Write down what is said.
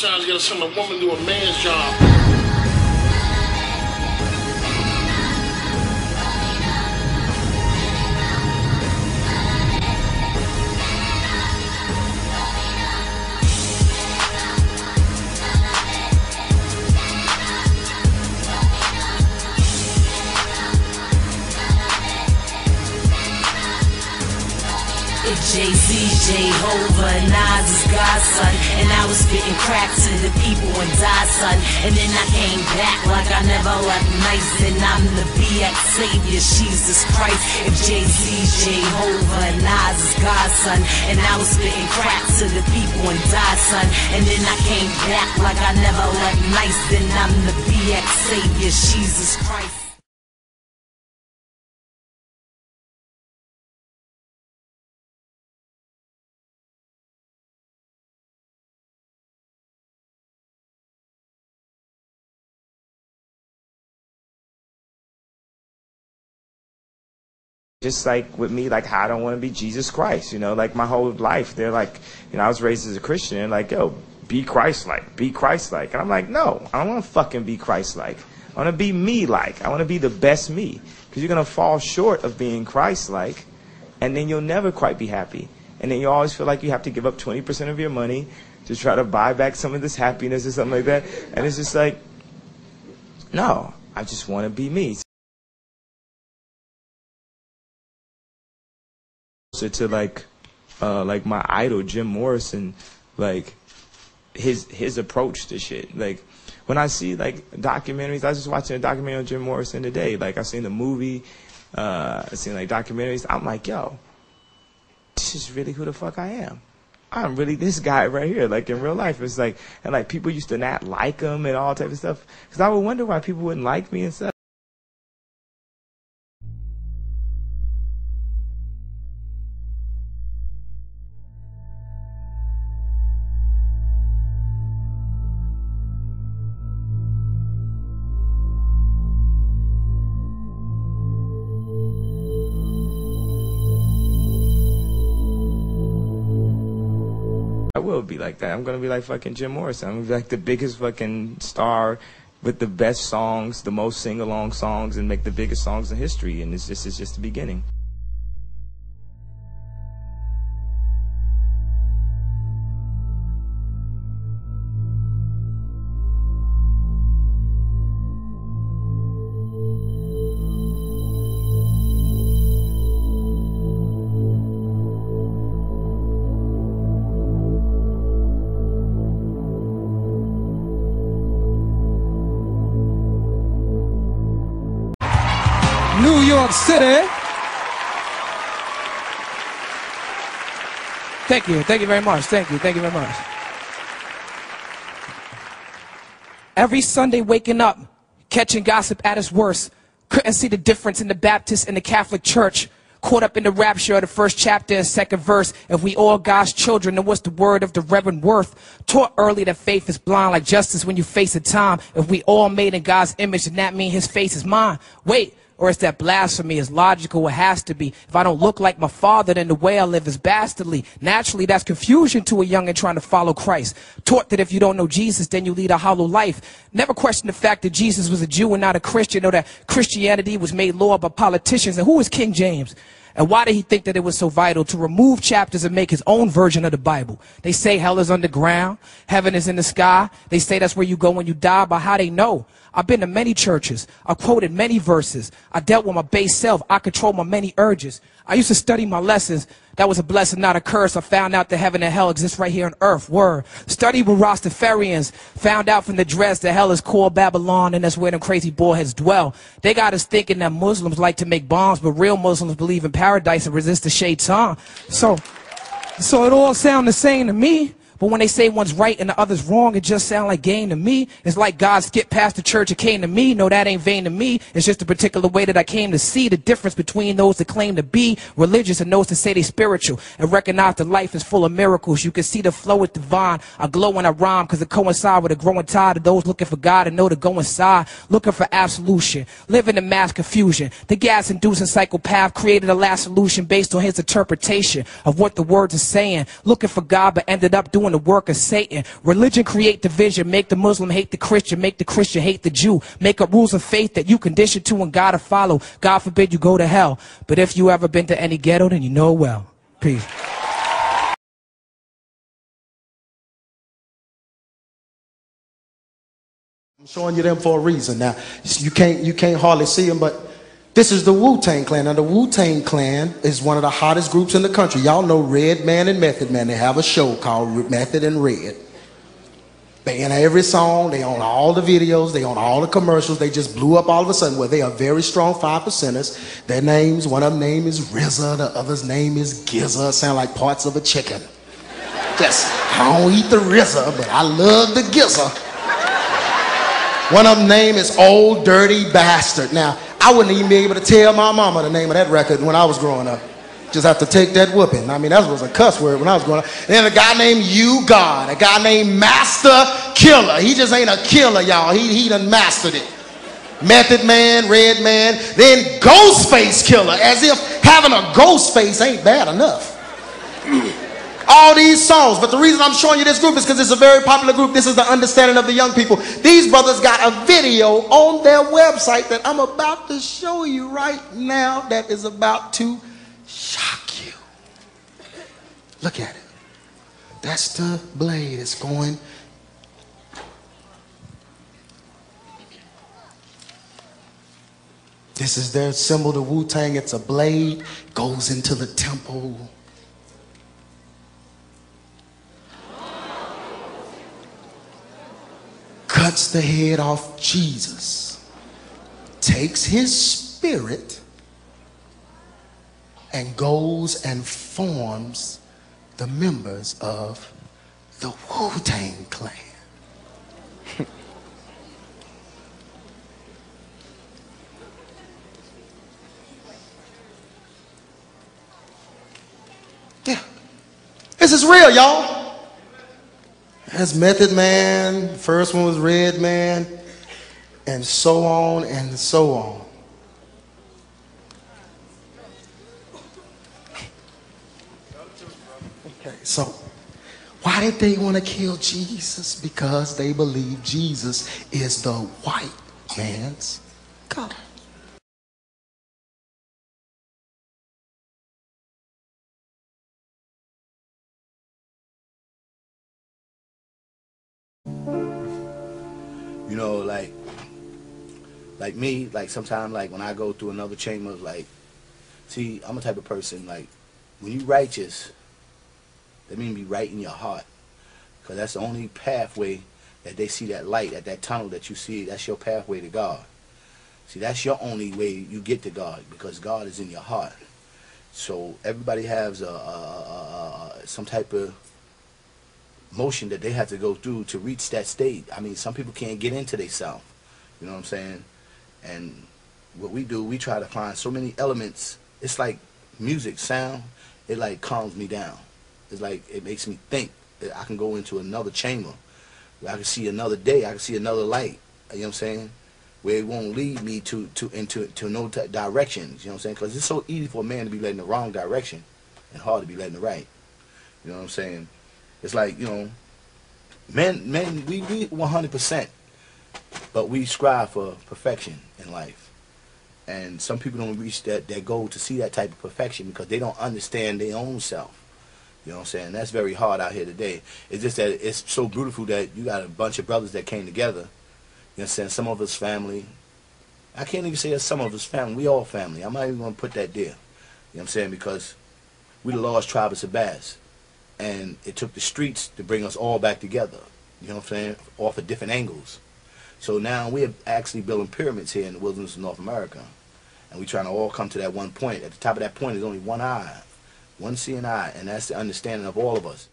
Sometimes you gotta send a woman do a man's job. Jay-Z, Jehovah, Nas is God's son. And I was spitting crack to the people and died, son. And then I came back like I never left nice. And I'm the BX Savior, Jesus Christ. If Jay-Z, Jehovah, Nas is God's son. And I was spitting crack to the people and died, son. And then I came back like I never left nice. And I'm the BX Savior, Jesus Christ. Just like with me, like how I don't want to be Jesus Christ, you know, like my whole life, they're like, you know, I was raised as a Christian, and like, yo, be Christ-like, be Christ-like. And I'm like, no, I don't want to fucking be Christ-like. I want to be me-like. I want to be the best me. Because you're going to fall short of being Christ-like, and then you'll never quite be happy. And then you always feel like you have to give up 20% of your money to try to buy back some of this happiness or something like that. And it's just like, no, I just want to be me. To like my idol Jim Morrison, like his approach to shit. Like when I see like documentaries, I was just watching a documentary on Jim Morrison today. Like I seen the movie, I seen like documentaries. I'm like, yo, this is really who the fuck I am. I'm really this guy right here. Like in real life, it's like, and like people used to not like him and all type of stuff. Because I would wonder why people wouldn't like me and stuff. I will be like that. I'm going to be like fucking Jim Morrison. I'm going to be like the biggest fucking star with the best songs, the most sing-along songs, and make the biggest songs in history. And it's just the beginning. New York City. Thank you very much. Thank you very much. Every Sunday waking up, catching gossip at its worst, couldn't see the difference in the Baptist and the Catholic Church. Caught up in the rapture of the first chapter and second verse. If we all God's children, then what's the word of the Reverend Worth? Taught early that faith is blind like justice when you face a time. If we all made in God's image, then that means his face is mine. Wait. Or is that blasphemy? It's logical, it has to be. If I don't look like my father, then the way I live is bastardly. Naturally, that's confusion to a youngin' trying to follow Christ. Taught that if you don't know Jesus, then you lead a hollow life. Never question the fact that Jesus was a Jew and not a Christian, or that Christianity was made law by politicians. And who is King James? And why did he think that it was so vital to remove chapters and make his own version of the Bible? They say hell is underground, heaven is in the sky. They say that's where you go when you die, but how they know? I've been to many churches. I've quoted many verses. I dealt with my base self. I control my many urges. I used to study my lessons. That was a blessing, not a curse. I found out that heaven and hell exist right here on earth. Word. Studied with Rastafarians. Found out from the dress that hell is called Babylon, and that's where them crazy boyheads dwell. They got us thinking that Muslims like to make bombs, but real Muslims believe in paradise and resist the shaitan. So it all sound the same to me. But when they say one's right and the other's wrong, it just sounds like gain to me. It's like God skipped past the church and came to me. No, that ain't vain to me. It's just a particular way that I came to see the difference between those that claim to be religious and those that say they spiritual, and recognize that life is full of miracles. You can see the flow is divine. I glow when I rhyme because it coincides with a growing tide of those looking for God and know to go inside, looking for absolution, living in mass confusion. The gas-inducing psychopath created a last solution based on his interpretation of what the words are saying, looking for God but ended up doing the work of Satan. Religion create division, make the Muslim hate the Christian, make the Christian hate the Jew, make up rules of faith that you condition to and gotta follow. God forbid you go to hell. But if you ever been to any ghetto, then you know well. Peace. I'm showing you them for a reason. Now, you can't hardly see them, but this is the Wu-Tang Clan. Now, the Wu-Tang Clan is one of the hottest groups in the country. Y'all know Redman and Method Man. They have a show called Method and Red. They in every song. They own all the videos. They own all the commercials. They just blew up all of a sudden. Well, they are very strong 5%ers. Their names, one of them name is RZA. The other's name is Gizza. Sound like parts of a chicken. Just, I don't eat the RZA, but I love the Gizza. One of them name is Old Dirty Bastard. Now, I wouldn't even be able to tell my mama the name of that record when I was growing up. Just have to take that whooping. I mean, that was a cuss word when I was growing up. And then a guy named U-God, a guy named Master Killer. He just ain't a killer, y'all. He done mastered it. Method Man, Redman, then Ghostface Killer, as if having a ghost face ain't bad enough. All these songs, but the reason I'm showing you this group is because it's a very popular group. This is the understanding of the young people. These brothers got a video on their website that I'm about to show you right now that is about to shock you. Look at it. That's the blade. It's going. This is their symbol, the Wu-Tang. It's a blade, goes into the temple. Cuts the head off Jesus, takes his spirit, and goes and forms the members of the Wu-Tang Clan. Yeah, this is real, y'all. That's Method Man, first one was Redman, and so on and so on. Okay, so why did they want to kill Jesus? Because they believe Jesus is the white man's God. You know, like me, like sometimes, like when I go through another chamber, like, see, I'm a type of person, like, when you righteous, that means be right in your heart, because that's the only pathway that they see that light, at that tunnel that you see, that's your pathway to God. See, that's your only way you get to God, because God is in your heart. So everybody has some type of motion that they have to go through to reach that state. I mean, some people can't get into themselves. You know what I'm saying? And what we do, we try to find so many elements. It's like music, sound. It like calms me down. It's like it makes me think that I can go into another chamber where I can see another day. I can see another light. You know what I'm saying? Where it won't lead me to no directions. You know what I'm saying? Because it's so easy for a man to be led in the wrong direction and hard to be led in the right. You know what I'm saying? It's like, you know, men, we 100%, but we strive for perfection in life. And some people don't reach that goal to see that type of perfection because they don't understand their own self. You know what I'm saying? That's very hard out here today. It's just that it's so beautiful that you got a bunch of brothers that came together. You know what I'm saying? Some of us family. I can't even say that some of us family. We all family. I'm not even going to put that there. You know what I'm saying? Because we the lost tribe of Shabazz. And it took the streets to bring us all back together, you know what I'm saying, off of different angles. So now we're actually building pyramids here in the wilderness of North America. And we're trying to all come to that one point. At the top of that point is only one eye, one seeing eye, and that's the understanding of all of us.